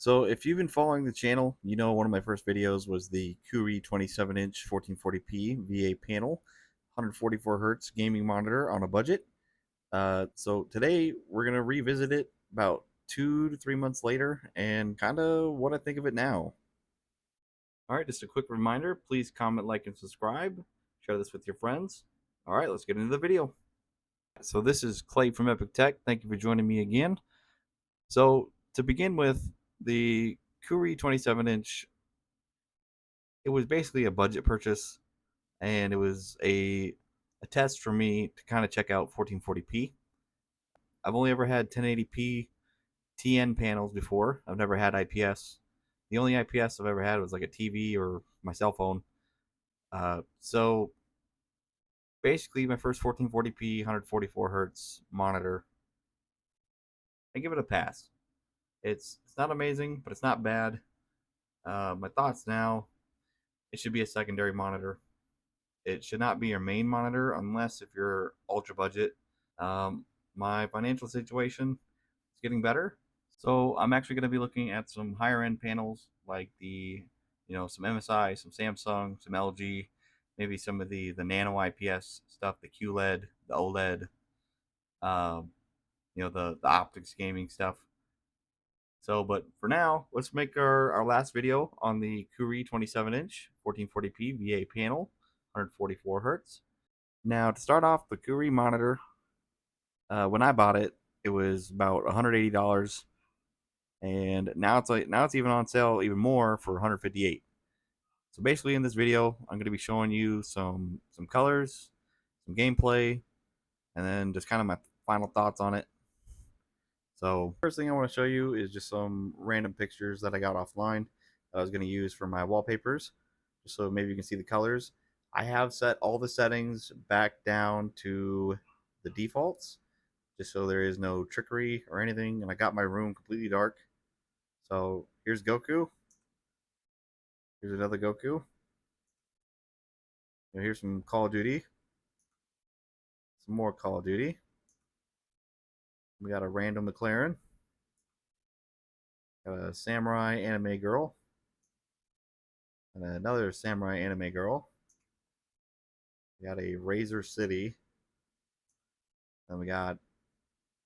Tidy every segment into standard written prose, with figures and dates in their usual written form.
So if you've been following the channel, you know one of my first videos was the Koorui 27-inch 1440p VA panel, 144 hertz gaming monitor on a budget. So today we're gonna revisit it about 2 to 3 months later and kind of what I think of it now. All right, just a quick reminder: please comment, like, and subscribe. Share this with your friends. All right, let's get into the video. So this is Clay from Epic Tech. Thank you for joining me again. So to begin with, the Koorui 27-inch, it was basically a budget purchase, and it was a test for me to kind of check out 1440p. I've only ever had 1080p TN panels before. I've never had IPS. The only IPS I've ever had was like a TV or my cell phone. So basically, my first 1440p 144 hertz monitor, I give it a pass. It's not amazing, but it's not bad. My thoughts now: it should be a secondary monitor. It should not be your main monitor unless if you're ultra budget. Um, my financial situation is getting better, so I'm actually going to be looking at some higher end panels like some MSI, some Samsung, some LG, maybe some of the nano IPS stuff, the QLED, the OLED, um, the optics gaming stuff. So, but for now, let's make our last video on the Koorui 27-inch 1440p VA panel, 144 hertz. Now, to start off, the Koorui monitor, when I bought it, it was about $180, and now it's even on sale even more for 158. So basically, in this video, I'm going to be showing you some colors, some gameplay, and then just kind of my final thoughts on it. So first thing I want to show you is just some random pictures that I got offline that I was going to use for my wallpapers, just so maybe you can see the colors. I have set all the settings back down to the defaults, just so there is no trickery or anything, and I got my room completely dark. So here's Goku. Here's another Goku. Here's some Call of Duty. Some more Call of Duty. We got a random McLaren. Got a samurai anime girl. And another samurai anime girl. We got a Razor City. And we got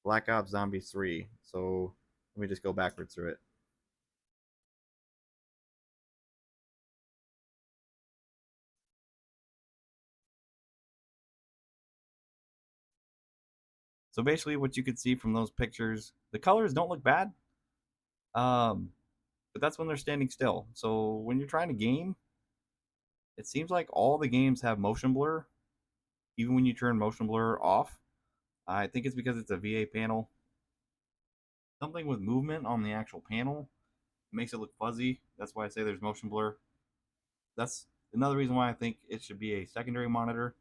Black Ops Zombies 3. So let me just go backwards through it. So basically, what you could see from those pictures, the colors don't look bad, um, but that's when they're standing still. So when you're trying to game, it seems like all the games have motion blur, even when you turn motion blur off. I think it's because it's a VA panel. Something with movement on the actual panel makes it look fuzzy. That's why I say there's motion blur. That's another reason why I think it should be a secondary monitor.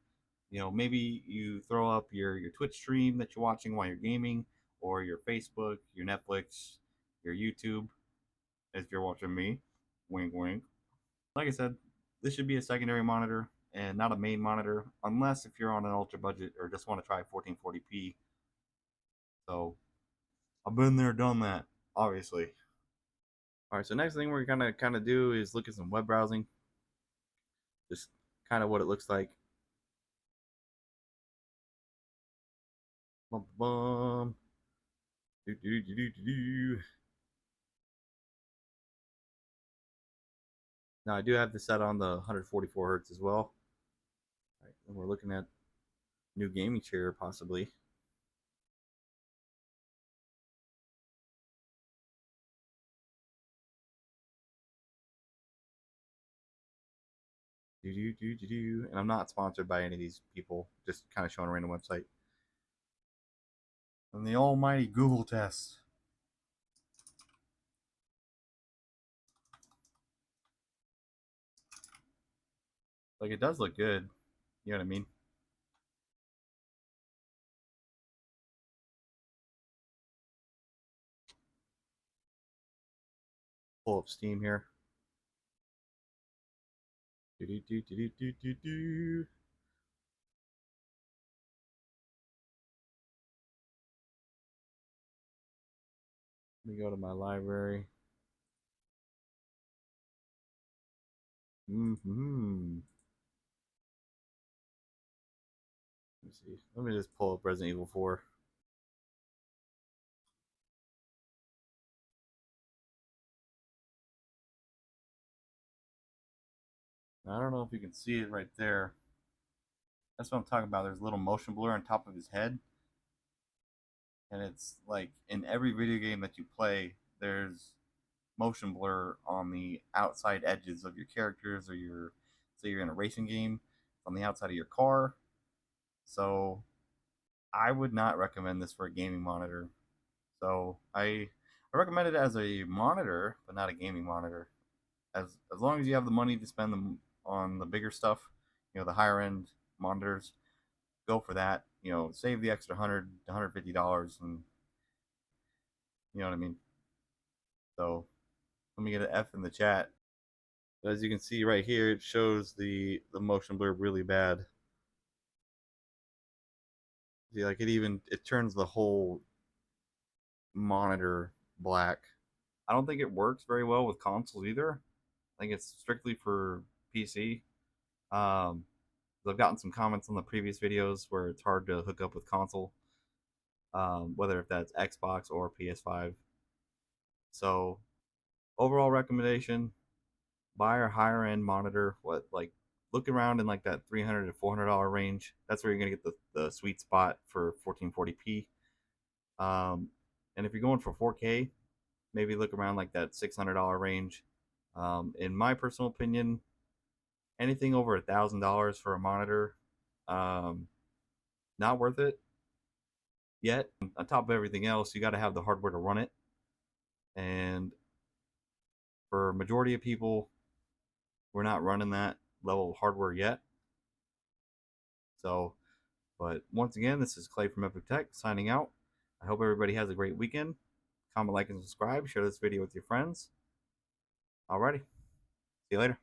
Maybe you throw up your Twitch stream that you're watching while you're gaming, or your Facebook, your Netflix, your YouTube, if you're watching me. Wink, wink. Like I said, this should be a secondary monitor and not a main monitor, unless if you're on an ultra budget or just want to try 1440p. So I've been there, done that, obviously. All right, so next thing we're gonna kind of do is look at some web browsing, just kind of what it looks like. Bum, bum. Do, do, do, do, do, do. Now I do have this set on the 144 hertz as well. All right, and we're looking at new gaming chair possibly. Do, do, do, do, do. And I'm not sponsored by any of these people, just kind of showing a random website. And the almighty Google test. Like, it does look good. You know what I mean? Pull up Steam here. Do, do, do, do, do, do, do. Let me go to my library. Mm-hmm. Let me see. Let me just pull up Resident Evil 4. I don't know if you can see it right there. That's what I'm talking about. There's a little motion blur on top of his head, and it's like in every video game that you play, there's motion blur on the outside edges of your characters, or your, say you're in a racing game, on the outside of your car. So I would not recommend this for a gaming monitor. So I recommend it as a monitor, but not a gaming monitor. As long as you have the money to spend them on the bigger stuff, the higher end monitors, go for that. Save the extra $150, and you know what I mean. So let me get an F in the chat. But as you can see right here, it shows the motion blur really bad. See, like it turns the whole monitor black. I don't think it works very well with consoles either. I think it's strictly for PC. Um, I've gotten some comments on the previous videos where it's hard to hook up with console, whether if that's Xbox or PS5. So overall recommendation: buy a higher end monitor. What, like, look around in like that $300 to $400 range. That's where you're gonna get the sweet spot for 1440p. Um, and if you're going for 4K, maybe look around like that $600 range. In my personal opinion, anything over $1,000 for a monitor, um, not worth it yet. On top of everything else, you got to have the hardware to run it, and for a majority of people, we're not running that level of hardware yet. So, but once again, this is Clay from Epic Tech signing out. I hope everybody has a great weekend. Comment, like, and subscribe. Share this video with your friends. Alrighty, see you later.